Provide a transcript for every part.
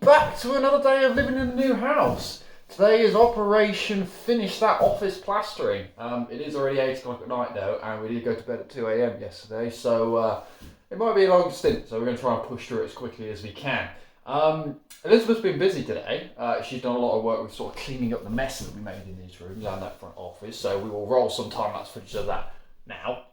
back to another day of living in the new house. Today is Operation Finish That Office Plastering. It is already 8 o'clock at night though, and we did go to bed at 2 a.m. yesterday, so it might be a long stint, so we're going to try and push through it as quickly as we can. Elizabeth's been busy today. She's done a lot of work with sort of cleaning up the mess that we made in these rooms and that front office, so we will roll some time-lapse footage of that now.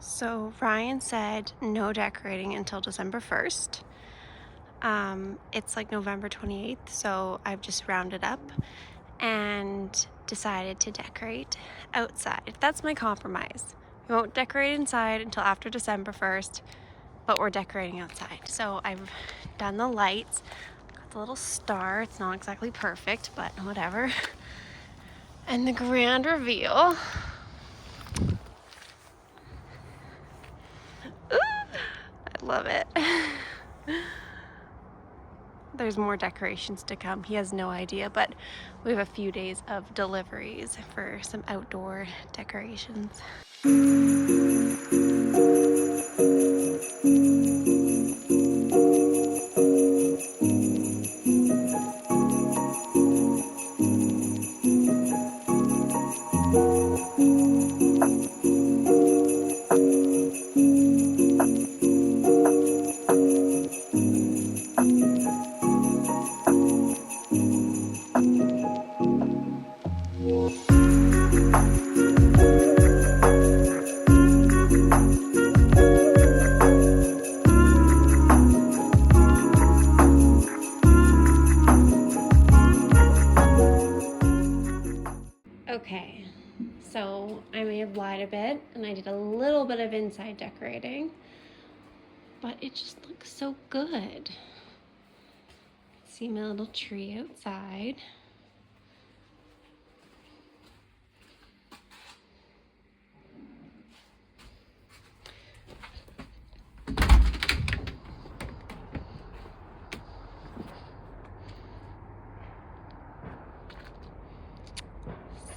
So Ryan said no decorating until December 1st. It's like November 28th, so I've just rounded up and decided to decorate outside. That's my compromise. We won't decorate inside until after December 1st, but we're decorating outside. So I've done the lights, got the little star. It's not exactly perfect, but whatever. And the grand reveal. I love it. There's more decorations to come. He has no idea, but we have a few days of deliveries for some outdoor decorations. Okay, so I may have lied a bit and I did a little bit of inside decorating, but it just looks so good. See my little tree outside.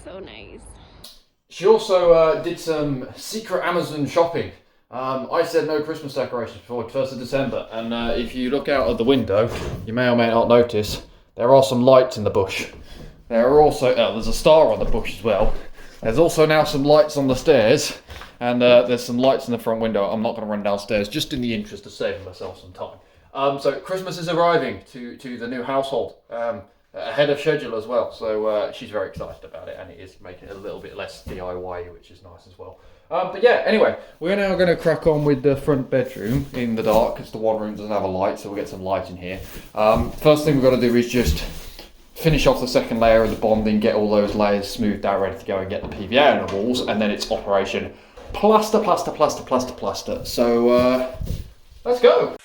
So nice. She also did some secret Amazon shopping. I said no Christmas decorations before the 1st of December, and if you look out of the window, you may or may not notice there are some lights in the bush. There are also, there's a star on the bush as well. There's also now some lights on the stairs, and there's some lights in the front window. I'm not going to run downstairs, just in the interest of saving myself some time. So Christmas is arriving to the new household. Ahead of schedule as well, so she's very excited about it, and it is making it a little bit less DIY, which is nice as well. But yeah, anyway, we're now going to crack on with the front bedroom in the dark, because the one room doesn't have a light, so we'll get some light in here. First thing we've got to do is just finish off the second layer of the bonding, get all those layers smoothed out, ready to go, and get the PVA on the walls, and then it's Operation Plaster, Plaster, Plaster, Plaster, Plaster. So let's go!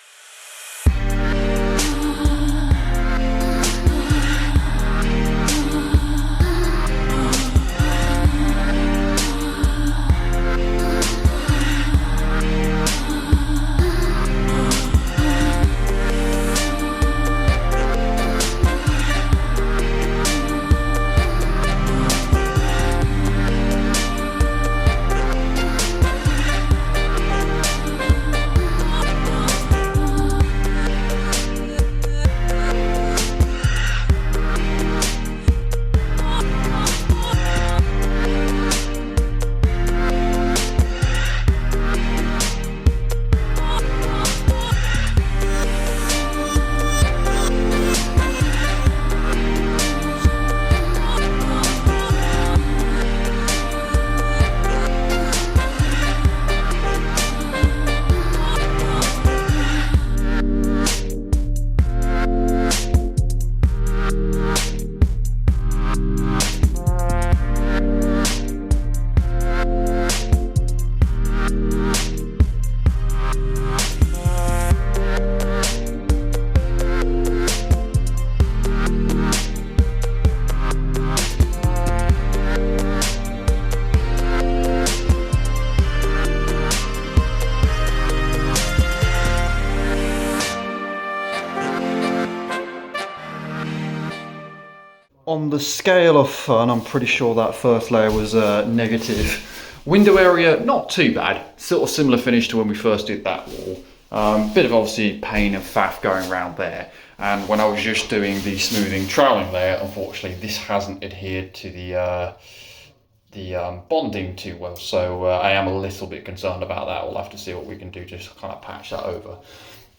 on the scale of fun, I'm pretty sure that first layer was negative. Window area, not too bad. Sort of similar finish to when we first did that wall. Bit of obviously pain and faff going around there. And when I was just doing the smoothing troweling layer, unfortunately this hasn't adhered to the bonding too well. So I am a little bit concerned about that. We'll have to see what we can do to kind of patch that over.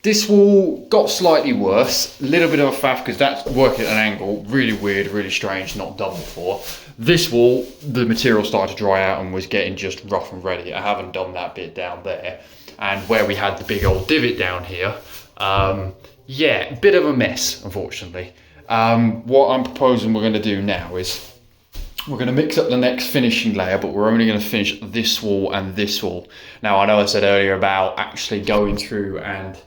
This wall got slightly worse, a little bit of a faff because that's working at an angle, really weird, really strange, not done before. This wall, the material started to dry out and was getting just rough and ready. I haven't done that bit down there. And where we had the big old divot down here, yeah, bit of a mess, unfortunately. What I'm proposing we're going to do now is we're going to mix up the next finishing layer, but we're only going to finish this wall and this wall. Now, I know I said earlier about actually going through and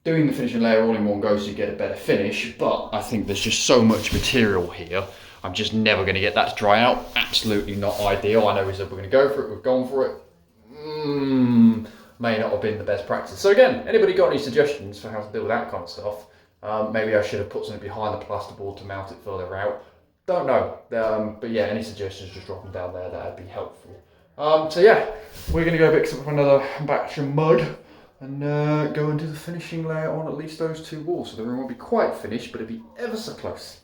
doing the finishing layer all in one go so you get a better finish, but I think there's just so much material here. I'm just never going to get that to dry out. Absolutely not ideal. I know we said we're going to go for it. We've gone for it. May not have been the best practice. So again, anybody got any suggestions for how to deal with that kind of stuff? Maybe I should have put something behind the plasterboard to mount it further out. Don't know. But yeah, any suggestions, just drop them down there. That'd be helpful. So yeah, we're going to go mix up another batch of mud and go and do the finishing layer on at least those two walls. So the room won't be quite finished, but it'll be ever so close.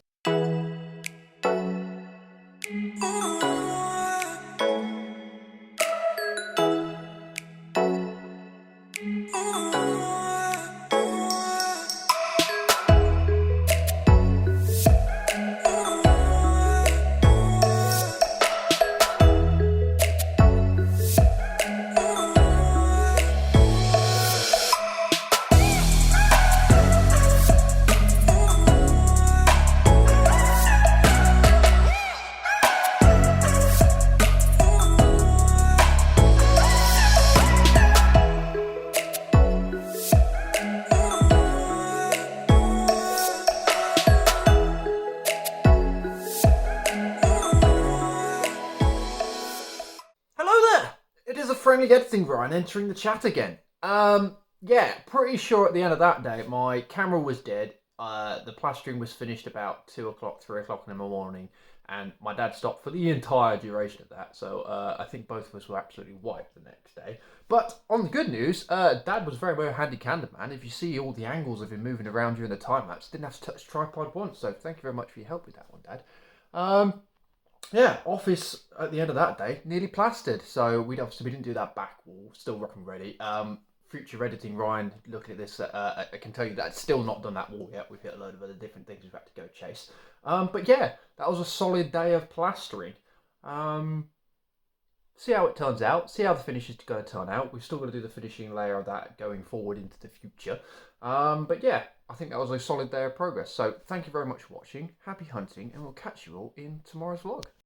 Friendly editing Ryan entering the chat again. Yeah, pretty sure at the end of that day my camera was dead. The plastering was finished about 2 o'clock, 3 o'clock in the morning, and my dad stopped for the entire duration of that. So I think both of us were absolutely wiped the next day. But on the good news, Dad was very, very handy cameraman. If you see all the angles of him moving around during the time lapse, didn't have to touch the tripod once. So thank you very much for your help with that one, Dad. Yeah, office at the end of that day, nearly plastered. So we didn't do that back wall, still rock and ready. Future editing, Ryan, looking at this, I can tell you that it's still not done that wall yet. We've hit a load of other different things we've had to go chase. But yeah, that was a solid day of plastering. See how it turns out, see how the finish is going to turn out. We've still got to do the finishing layer of that going forward into the future. But yeah, I think that was a solid day of progress. So thank you very much for watching, happy hunting, and we'll catch you all in tomorrow's vlog.